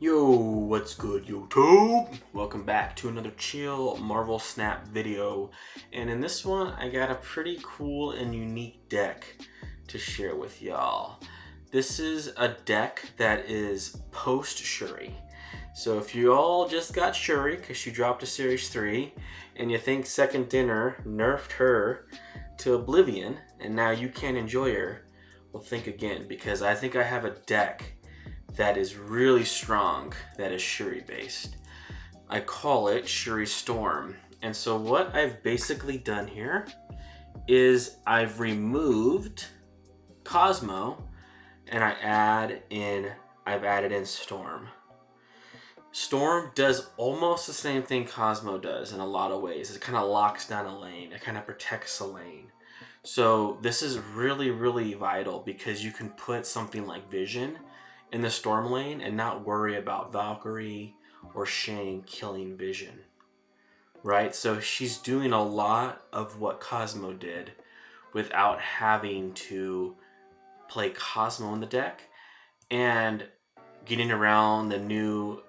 Yo, what's good YouTube? Welcome back to another chill Marvel Snap video. And in this one, I got a pretty cool and unique deck to share with y'all. This is a deck that is post-Shuri. So if you all just got Shuri because she dropped to Series 3 and you think Second Dinner nerfed her to oblivion and now you can't enjoy her, well, think again, because I think I have a deck that is really strong, that is Shuri based. I call it Shuri Storm. And so what I've basically done here is I've removed Cosmo and I've added in Storm. Storm does almost the same thing Cosmo does in a lot of ways. It kind of locks down a lane. It kind of protects a lane. So this is really, really vital because you can put something like Vision in the Storm lane and not worry about Valkyrie or Shang killing Vision, right? So she's doing a lot of what Cosmo did without having to play Cosmo in the deck and getting around the new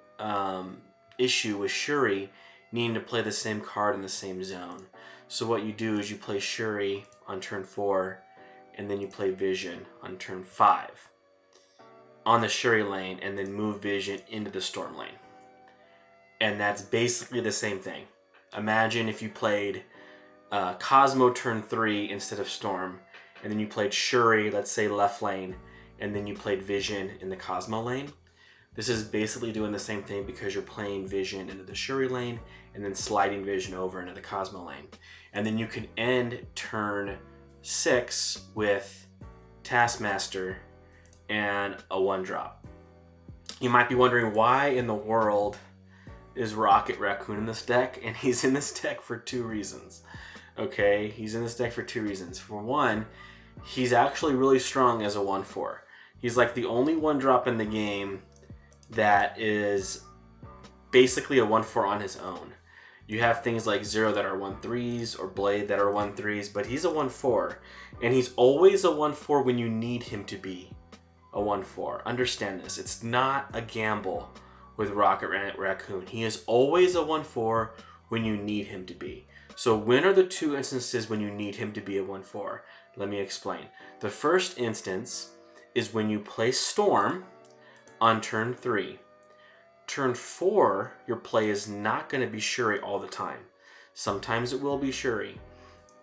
issue with Shuri needing to play the same card in the same zone. So what you do is you play Shuri on turn 4 and then you play Vision on turn 5 on the Shuri lane and then move Vision into the Storm lane. And that's basically the same thing. Imagine if you played Cosmo turn 3 instead of Storm, and then you played Shuri, let's say left lane, and then you played Vision in the Cosmo lane. This is basically doing the same thing because you're playing Vision into the Shuri lane and then sliding Vision over into the Cosmo lane. And then you can end turn 6 with Taskmaster and a 1-drop. You might be wondering why in the world is Rocket Raccoon in this deck, and he's in this deck for 2 reasons. Okay, he's in this deck for 2 reasons. For one, he's actually really strong as a 1/4. He's like the only 1-drop in the game that is basically a 1/4 on his own. You have things like Zero that are 1/3s or Blade that are 1/3s, but he's a 1/4, and he's always a 1/4 when you need him to be a 1/4. Understand this. It's not a gamble with Rocket Raccoon. He is always a 1/4 when you need him to be. So when are the 2 instances when you need him to be a 1/4? Let me explain. The first instance is when you play Storm on turn 3. Turn 4, your play is not going to be Shuri all the time. Sometimes it will be Shuri.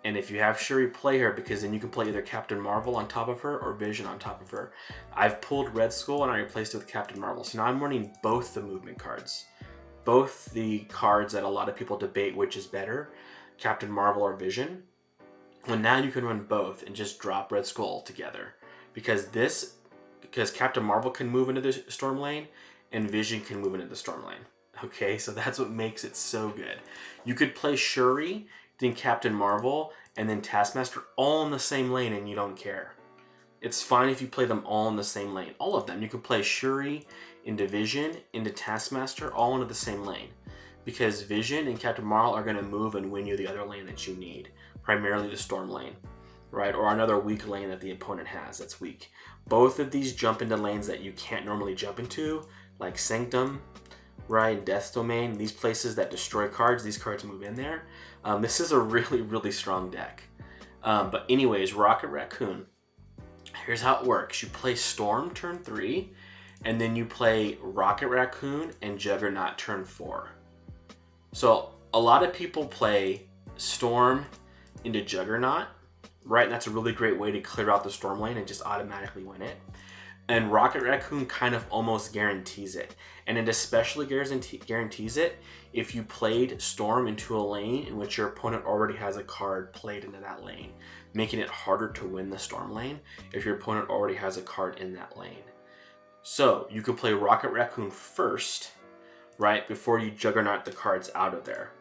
And if you have Shuri, play her, because then you can play either Captain Marvel on top of her or Vision on top of her. I've pulled Red Skull and I replaced it with Captain Marvel. So now I'm running both the movement cards. Both the cards that a lot of people debate which is better, Captain Marvel or Vision. Well, now you can run both and just drop Red Skull together. Because Captain Marvel can move into the Storm lane and Vision can move into the Storm lane. Okay, so that's what makes it so good. You could play Shuri, then Captain Marvel, and then Taskmaster all in the same lane and you don't care. It's fine if you play them all in the same lane. All of them. You could play Shuri into Vision, into Taskmaster, all into the same lane. Because Vision and Captain Marvel are going to move and win you the other lane that you need. Primarily the Storm lane, right? Or another weak lane that the opponent has that's weak. Both of these jump into lanes that you can't normally jump into, like Sanctum, right, Death Domain, these places that destroy cards, these cards move in there. This is a really, really strong deck. But anyways, Rocket Raccoon, here's how it works. You play Storm turn 3, and then you play Rocket Raccoon and Juggernaut turn 4. So a lot of people play Storm into Juggernaut, right? And that's a really great way to clear out the Storm lane and just automatically win it. And Rocket Raccoon kind of almost guarantees it. And it especially guarantees it if you played Storm into a lane in which your opponent already has a card played into that lane, making it harder to win the Storm lane if your opponent already has a card in that lane. So you could play Rocket Raccoon first, right, before you Juggernaut the cards out of there.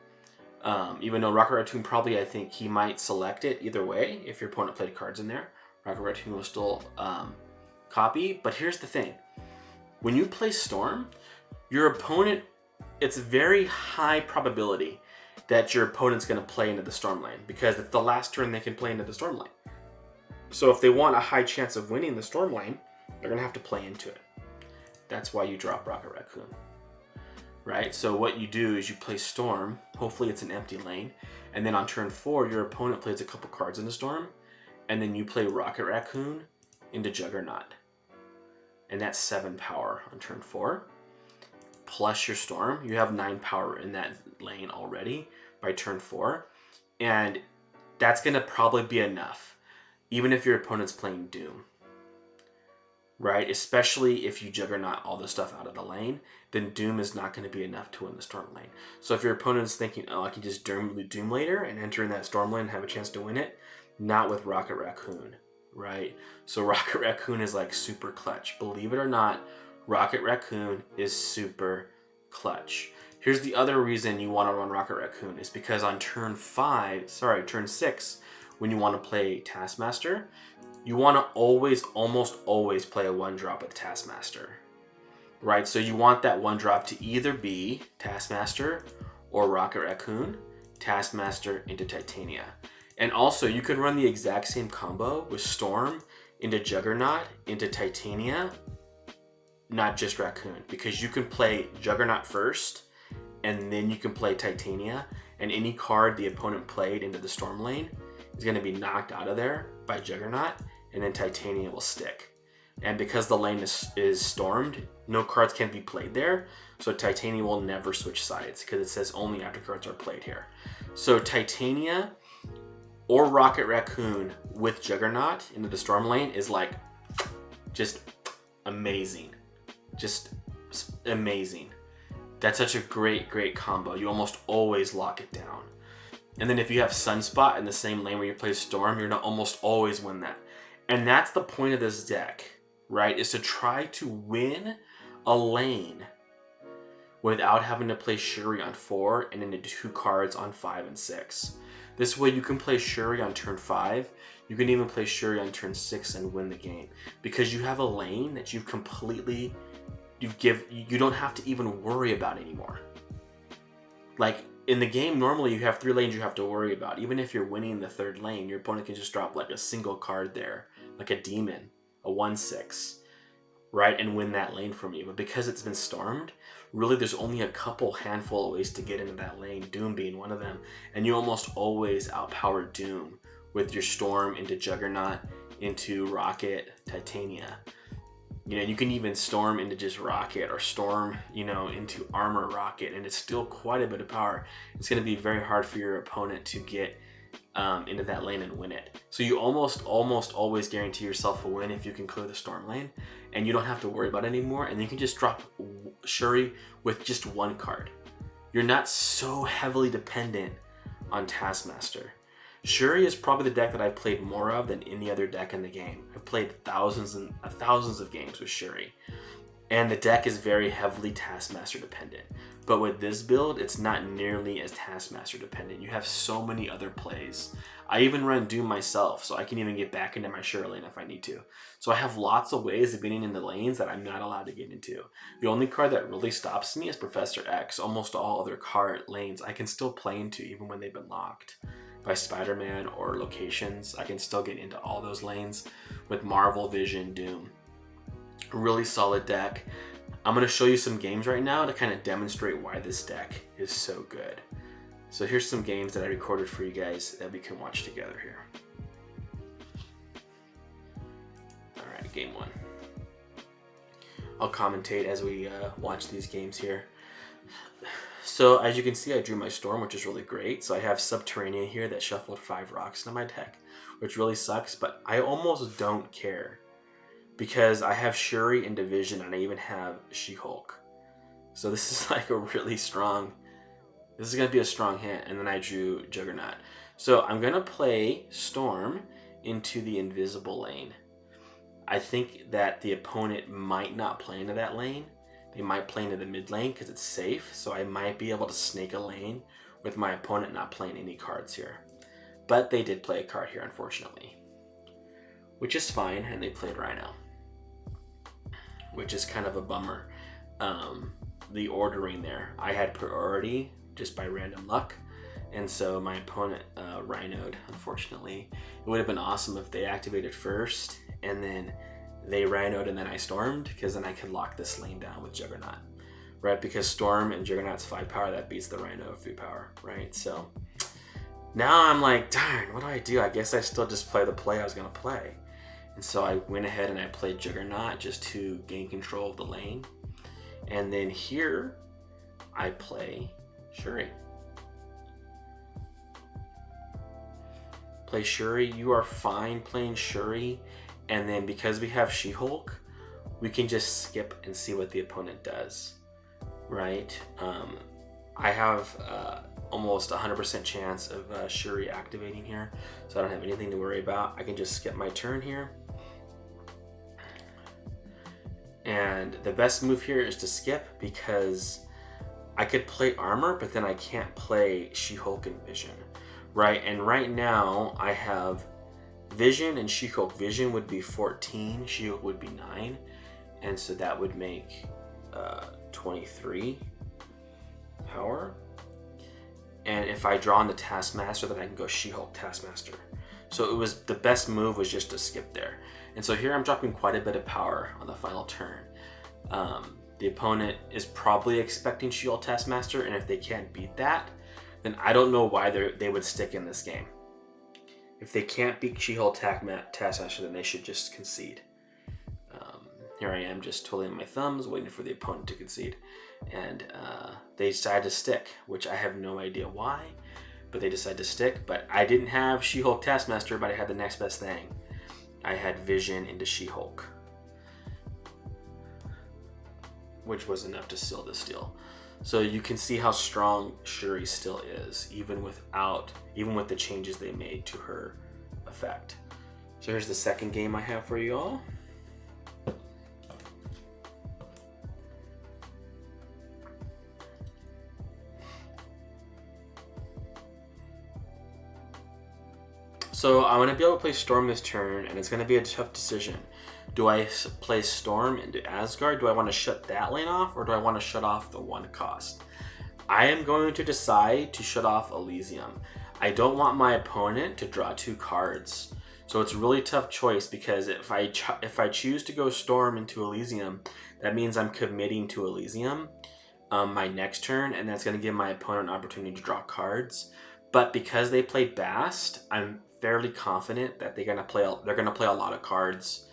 Even though Rocket Raccoon probably, I think he might select it either way if your opponent played cards in there. Rocket Raccoon will still copy, but here's the thing. When you play Storm, your opponent, it's a very high probability that your opponent's going to play into the Storm lane because it's the last turn they can play into the Storm lane. So if they want a high chance of winning the Storm lane, they're going to have to play into it. That's why you drop Rocket Raccoon, right? So what you do is you play Storm, hopefully it's an empty lane, and then on turn 4, your opponent plays a couple cards into Storm, and then you play Rocket Raccoon into Juggernaut. And that's 7 power on turn 4. Plus your Storm, you have 9 power in that lane already by turn 4. And that's gonna probably be enough, even if your opponent's playing Doom. Right? Especially if you Juggernaut all the stuff out of the lane, then Doom is not going to be enough to win the Storm lane. So if your opponent's thinking, oh, I can just Doom later and enter in that Storm lane and have a chance to win it, not with Rocket Raccoon, right? So Rocket Raccoon is like super clutch. Believe it or not, Rocket Raccoon is super clutch. Here's the other reason you want to run Rocket Raccoon is because on turn 6, when you want to play Taskmaster, you want to almost always play a 1-drop with Taskmaster, right? So you want that 1-drop to either be Taskmaster or Rocket Raccoon, Taskmaster into Titania. And also you can run the exact same combo with Storm into Juggernaut into Titania, not just Raccoon, because you can play Juggernaut first and then you can play Titania, and any card the opponent played into the Storm lane is going to be knocked out of there by Juggernaut, and then Titania will stick. And because the lane is stormed, no cards can be played there, so Titania will never switch sides because it says only after cards are played here. So Titania or Rocket Raccoon with Juggernaut into the Storm lane is like just amazing. Just amazing. That's such a great combo. You almost always lock it down. And then if you have Sunspot in the same lane where you play Storm, you're gonna almost always win that. And that's the point of this deck, right? Is to try to win a lane without having to play Shuri on 4 and into 2 cards on 5 and 6. This way you can play Shuri on turn 5. You can even play Shuri on turn 6 and win the game. Because you have a lane that you've completely, you don't have to even worry about anymore. Like, in the game, normally you have 3 lanes you have to worry about. Even if you're winning the 3rd lane, your opponent can just drop like a single card there, like a demon, a 1/6, right, and win that lane from you. But because it's been stormed, really there's only a couple handful of ways to get into that lane, Doom being one of them, and you almost always outpower Doom with your Storm into Juggernaut, into Rocket, Titania. You know, you can even Storm into just Rocket, or Storm, you know, into Armor Rocket, and it's still quite a bit of power. It's going to be very hard for your opponent to get into that lane and win it. So you almost always guarantee yourself a win if you can clear the Storm lane, and you don't have to worry about it anymore, and you can just drop Shuri with just 1 card. You're not so heavily dependent on Taskmaster. Shuri is probably the deck that I've played more of than any other deck in the game. I've played thousands of games with Shuri, and the deck is very heavily Taskmaster dependent. But with this build, it's not nearly as Taskmaster dependent. You have so many other plays. I even run Doom myself, so I can even get back into my Shuri lane if I need to. So I have lots of ways of getting into lanes that I'm not allowed to get into. The only card that really stops me is Professor X. Almost all other card lanes I can still play into even when they've been locked by Spider-Man or locations. I can still get into all those lanes with Marvel, Vision, Doom. Really solid deck. I'm going to show you some games right now to kind of demonstrate why this deck is so good. So here's some games that I recorded for you guys that we can watch together here. Alright, game 1. I'll commentate as we watch these games here. So as you can see, I drew my Storm, which is really great. So I have Subterranean here that shuffled 5 rocks into my deck, which really sucks, but I almost don't care because I have Shuri in Division and I even have She-Hulk. So this is like a really strong, this is going to be a strong hand. And then I drew Juggernaut. So I'm going to play Storm into the invisible lane. I think that the opponent might not play into that lane. They might play into the mid lane because it's safe, so I might be able to snake a lane with my opponent not playing any cards here. But they did play a card here, unfortunately, which is fine, and they played Rhino, which is kind of a bummer. The ordering there, I had priority just by random luck, and so my opponent Rhino'd, unfortunately. It would have been awesome if they activated first, and then they rhinoed and then I stormed, because then I could lock this lane down with Juggernaut, right? Because Storm and Juggernaut's 5 power, that beats the Rhino 3 power, right? So now I'm like, darn, what do? I guess I still just play the play I was gonna play. And so I went ahead and I played Juggernaut just to gain control of the lane. And then here I play Shuri. Play Shuri. You are fine playing Shuri. And then because we have She-Hulk, we can just skip and see what the opponent does, right? I have almost 100% chance of Shuri activating here, so I don't have anything to worry about. I can just skip my turn here. And the best move here is to skip, because I could play armor, but then I can't play She-Hulk and Vision, right? And right now I have Vision and She-Hulk. Vision would be 14, She-Hulk would be 9, and so that would make 23 power. And if I draw on the Taskmaster, then I can go She-Hulk Taskmaster. So it was, the best move was just to skip there. And so here I'm dropping quite a bit of power on the final turn. The opponent is probably expecting She-Hulk Taskmaster, and if they can't beat that, then I don't know why they would stick in this game. If they can't beat She-Hulk Taskmaster, then they should just concede. Here I am just twiddling my thumbs, waiting for the opponent to concede. And they decided to stick, which I have no idea why, but they decided to stick. But I didn't have She-Hulk Taskmaster, but I had the next best thing. I had Vision into She-Hulk, which was enough to seal this deal. So you can see how strong Shuri still is, even with the changes they made to her effect. So here's the second game I have for you all. So I'm going to be able to play Storm this turn, and it's going to be a tough decision. Do I play Storm into Asgard? Do I want to shut that lane off, or do I want to shut off the 1 cost? I am going to decide to shut off Elysium. I don't want my opponent to draw 2 cards. So it's a really tough choice, because if I choose to go Storm into Elysium, that means I'm committing to Elysium my next turn, and that's going to give my opponent an opportunity to draw cards. But because they played Bast, I'm fairly confident that they're going to play a lot of cards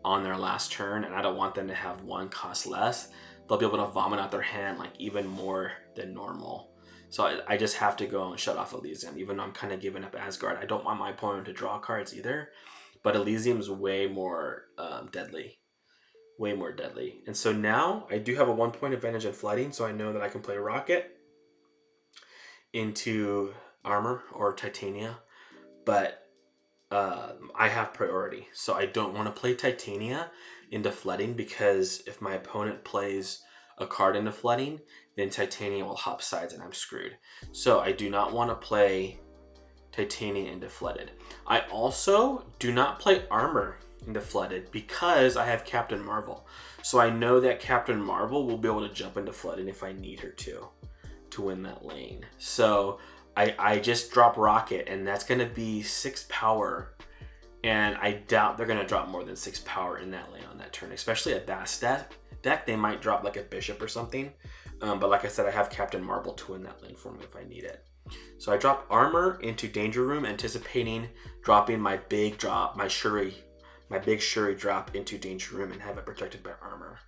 on their last turn, and I don't want them to have 1 cost less. They'll be able to vomit out their hand like even more than normal. So I just have to go and shut off Elysium, even though I'm kind of giving up Asgard. I don't want my opponent to draw cards either, but Elysium is way more deadly. Way more deadly. And so now I do have a 1 point advantage in flooding, so I know that I can play Rocket into Armor or Titania, but I have priority. So I don't want to play Titania into flooding, because if my opponent plays a card into flooding, then Titania will hop sides and I'm screwed. So I do not want to play Titania into flooded. I also do not play Armor into flooded, because I have Captain Marvel. So I know that Captain Marvel will be able to jump into flooded if I need her to win that lane. So I just drop Rocket, and that's going to be 6 power, and I doubt they're going to drop more than 6 power in that lane on that turn, especially a Bast deck. They might drop like a Bishop or something, but like I said, I have Captain Marvel to win that lane for me if I need it. So I drop Armor into Danger Room, anticipating dropping my big drop, my big Shuri drop into Danger Room and have it protected by Armor.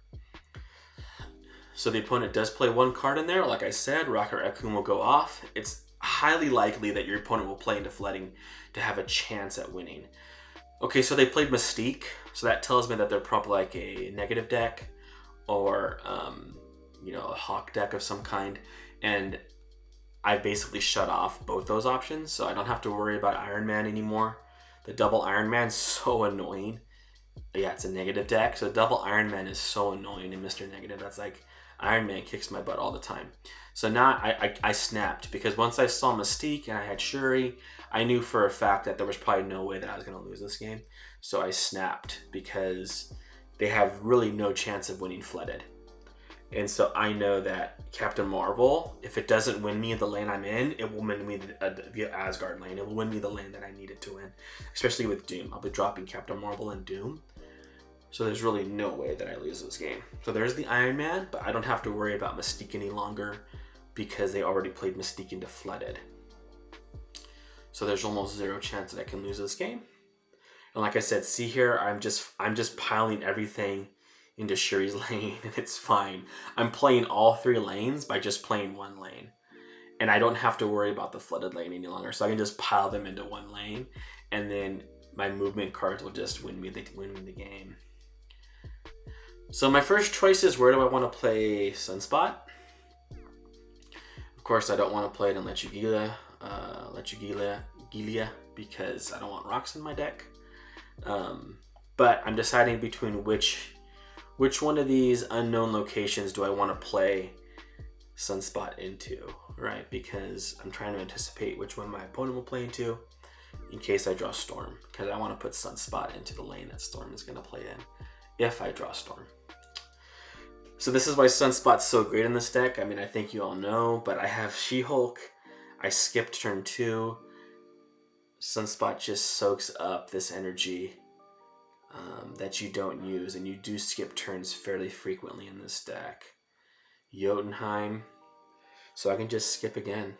So the opponent does play 1 card in there. Like I said, Rocket Raccoon will go off. It's highly likely that your opponent will play into flooding to have a chance at winning. Okay, so they played Mystique, so that tells me that they're probably like a negative deck, or a Hawk deck of some kind, and I basically shut off both those options, so I don't have to worry about Iron Man anymore. The double Iron Man's so annoying. Yeah, it's a negative deck, so double Iron Man is so annoying in Mr. Negative. That's like, Iron Man kicks my butt all the time. So now I snapped, because once I saw Mystique and I had Shuri, I knew for a fact that there was probably no way that I was going to lose this game. So I snapped, because they have really no chance of winning flooded. And so I know that Captain Marvel, if it doesn't win me the lane I'm in, it will win me the Asgard lane. It will win me the lane that I needed to win, especially with Doom. I'll be dropping Captain Marvel and Doom. So there's really no way that I lose this game. So there's the Iron Man, but I don't have to worry about Mystique any longer because they already played Mystique into Flooded. So there's almost zero chance that I can lose this game. And like I said, see here, I'm just piling everything into Shuri's lane, and it's fine. I'm playing all 3 lanes by just playing 1 lane. And I don't have to worry about the flooded lane any longer. So I can just pile them into 1 lane, and then my movement cards will just win me the game. So my first choice is, where do I want to play Sunspot? Of course, I don't want to play it in Lechugilia, because I don't want rocks in my deck. But I'm deciding between which one of these unknown locations do I want to play Sunspot into, right? Because I'm trying to anticipate which one my opponent will play into in case I draw Storm, because I want to put Sunspot into the lane that Storm is going to play in if I draw Storm. So this is why Sunspot's so great in this deck. I mean, I think you all know, but I have She-Hulk. I skipped turn 2. Sunspot just soaks up this energy that you don't use, and you do skip turns fairly frequently in this deck. Jotunheim, so I can just skip again.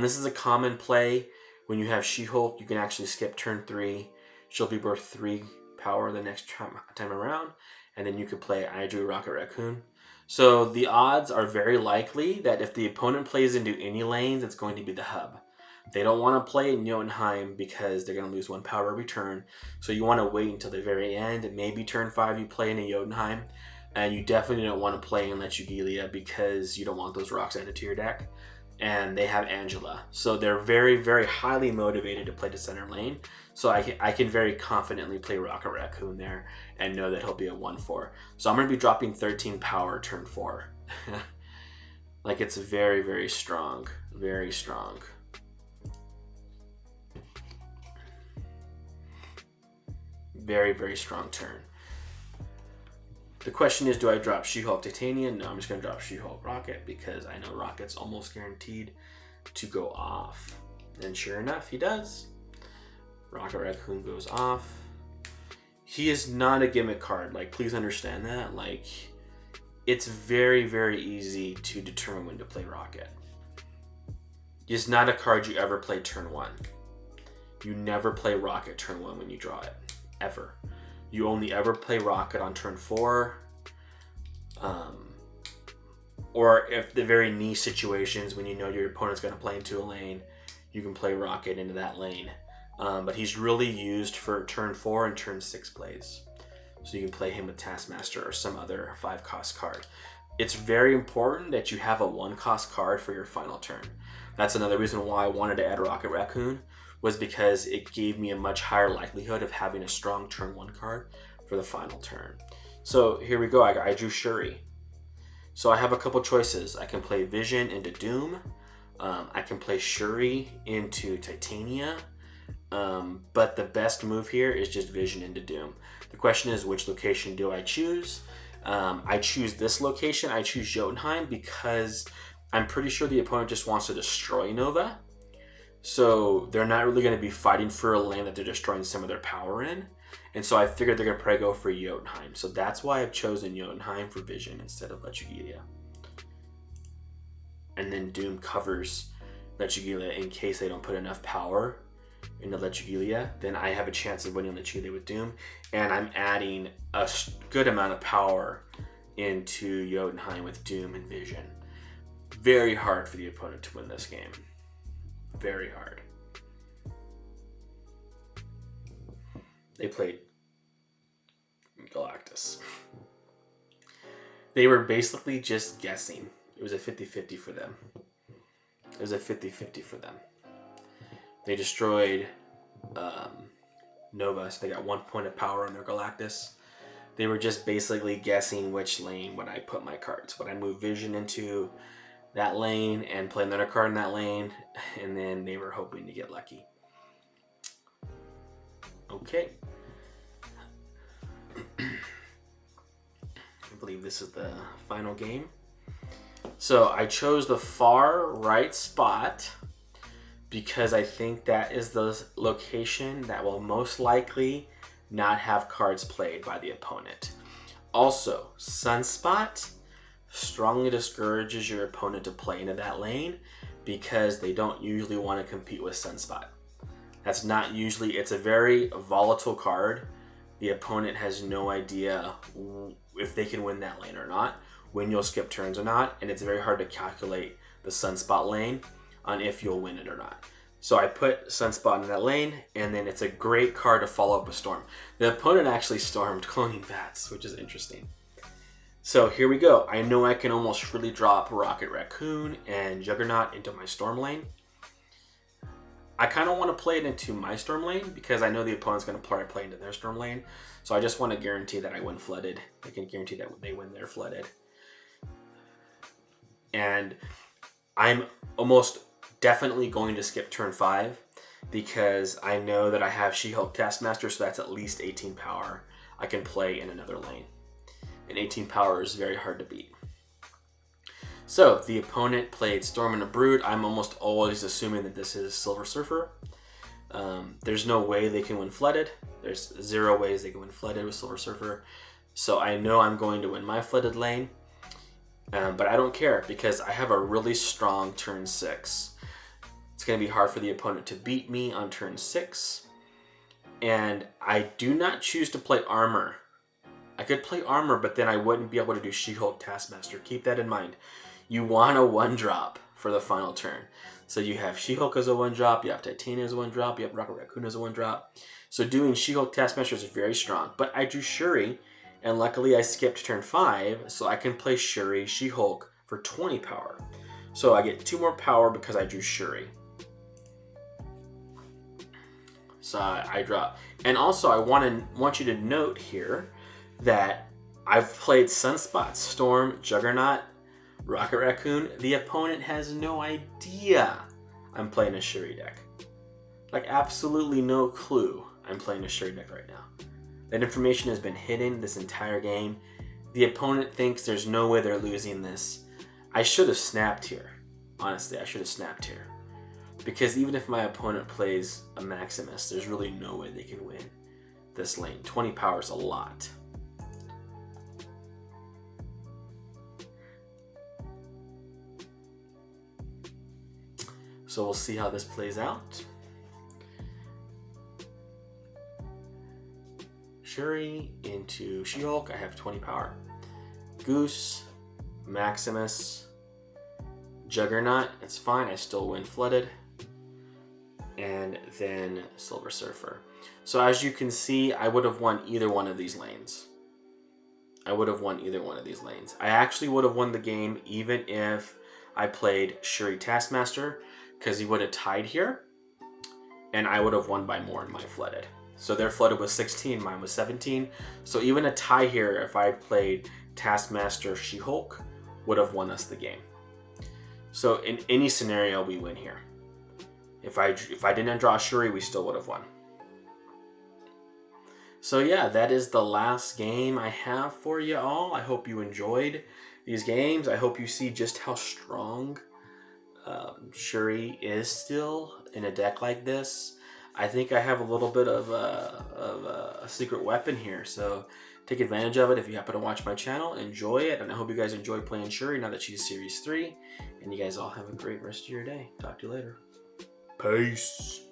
This is a common play. When you have She-Hulk, you can actually skip turn 3. She'll be worth 3 power the next time around, and then you could play I Drew Rocket Raccoon. So the odds are very likely that if the opponent plays into any lanes, it's going to be the hub. They don't want to play in Jotunheim because they're going to lose 1 power every turn. So you want to wait until the very end, and maybe turn 5 you play in a Jotunheim. And you definitely don't want to play in Lechugilia because you don't want those rocks added to your deck. And they have Angela. So they're very, very highly motivated to play the center lane. So I can very confidently play Rocket Raccoon there and know that he'll be a 1/4. So I'm going to be dropping 13 power turn 4. Like, it's very, very strong. Very strong. Very, very strong turn. The question is, do I drop She-Hulk Titania? No, I'm just going to drop She-Hulk Rocket because I know Rocket's almost guaranteed to go off. And sure enough, he does. Rocket Raccoon goes off. He is not a gimmick card. Like, please understand that. Like, it's very, very easy to determine when to play Rocket. It's not a card you ever play turn 1. You never play Rocket turn 1 when you draw it. Ever. You only ever play Rocket on turn 4. Or if the very niche situations when you know your opponent's going to play into a lane, you can play Rocket into that lane. But he's really used for turn 4 and turn 6 plays. So you can play him with Taskmaster or some other 5-cost card. It's very important that you have a 1-cost card for your final turn. That's another reason why I wanted to add Rocket Raccoon, was because it gave me a much higher likelihood of having a strong turn 1 card for the final turn. So here we go. I drew Shuri. So I have a couple choices. I can play Vision into Doom. I can play Shuri into Titania. But the best move here is just Vision into Doom. The question is, which location do I choose? I choose this location. I choose Jotunheim because I'm pretty sure the opponent just wants to destroy Nova. So they're not really going to be fighting for a lane that they're destroying some of their power in. And so I figured they're going to probably go for Jotunheim. So that's why I've chosen Jotunheim for Vision instead of Lechugilia. And then Doom covers Lechugilia in case they don't put enough power into Lechugilia. Then I have a chance of winning Lechugilia with Doom. And I'm adding a good amount of power into Jotunheim with Doom and Vision. Very hard for the opponent to win this game. Very hard. They played Galactus. They were basically just guessing. It was a 50-50 for them. It was a 50-50 for them. They destroyed Nova, so they got 1 point of power on their Galactus. They were just basically guessing which lane would I put my cards. Would I move Vision into that lane and play another card in that lane? And then they were hoping to get lucky. Okay. I believe this is the final game. So I chose the far right spot because I think that is the location that will most likely not have cards played by the opponent. Also, Sunspot strongly discourages your opponent to play into that lane because they don't usually want to compete with Sunspot. That's not usually, it's a very volatile card. The opponent has no idea if they can win that lane or not, when you'll skip turns or not, and it's very hard to calculate the Sunspot lane on if you'll win it or not. So I put Sunspot in that lane, and then it's a great card to follow up with Storm. The opponent actually stormed Cloning Vats, which is interesting. So here we go. I know I can almost freely drop Rocket Raccoon and Juggernaut into my Storm lane. I kind of want to play it into my Storm lane because I know the opponent's going to play into their Storm lane. So I just want to guarantee that I win flooded. I can guarantee that they win their flooded. And I'm almost definitely going to skip turn 5 because I know that I have She-Hulk Taskmaster, so that's at least 18 power I can play in another lane. And 18 power is very hard to beat. So the opponent played Storm and a Brood. I'm almost always assuming that this is Silver Surfer. There's no way they can win flooded. There's 0 ways they can win flooded with Silver Surfer. So I know I'm going to win my flooded lane. But I don't care because I have a really strong turn 6. It's going to be hard for the opponent to beat me on turn 6. And I do not choose to play armor. I could play armor, but then I wouldn't be able to do She-Hulk Taskmaster. Keep that in mind. You want a 1-drop for the final turn. So you have She-Hulk as a 1-drop, you have Titania as a 1-drop, you have Rocket Raccoon as a 1-drop. So doing She-Hulk Taskmaster is very strong. But I drew Shuri, and luckily I skipped turn 5, so I can play Shuri, She-Hulk for 20 power. So I get 2 more power because I drew Shuri. So I drop. And also I want you to note here that I've played Sunspot, Storm, Juggernaut, Rocket Raccoon. The opponent has no idea I'm playing a Shuri deck. Like absolutely no clue I'm playing a Shuri deck right now. That information has been hidden this entire game. The opponent thinks there's no way they're losing this. I should have snapped here. Honestly, I should have snapped here. Because even if my opponent plays a Maximus, there's really no way they can win this lane. 20 power is a lot. So we'll see how this plays out. Shuri into She-Hulk, I have 20 power. Goose, Maximus, Juggernaut, it's fine, I still win flooded. And then Silver Surfer. So as you can see, I would have won either one of these lanes. I actually would have won the game even if I played Shuri Taskmaster, because he would have tied here, and I would have won by more in my flooded. So their flooded was 16, mine was 17. So even a tie here, if I played Taskmaster She-Hulk, would have won us the game. So in any scenario, we win here. If I didn't draw Shuri, we still would have won. So yeah, that is the last game I have for you all. I hope you enjoyed these games. I hope you see just how strong Shuri is still in a deck like this. I think I have a little bit of a secret weapon here, so take advantage of it if you happen to watch my channel. Enjoy it, and I hope you guys enjoy playing Shuri now that she's Series 3. And you guys all have a great rest of your day. Talk to you later. Peace.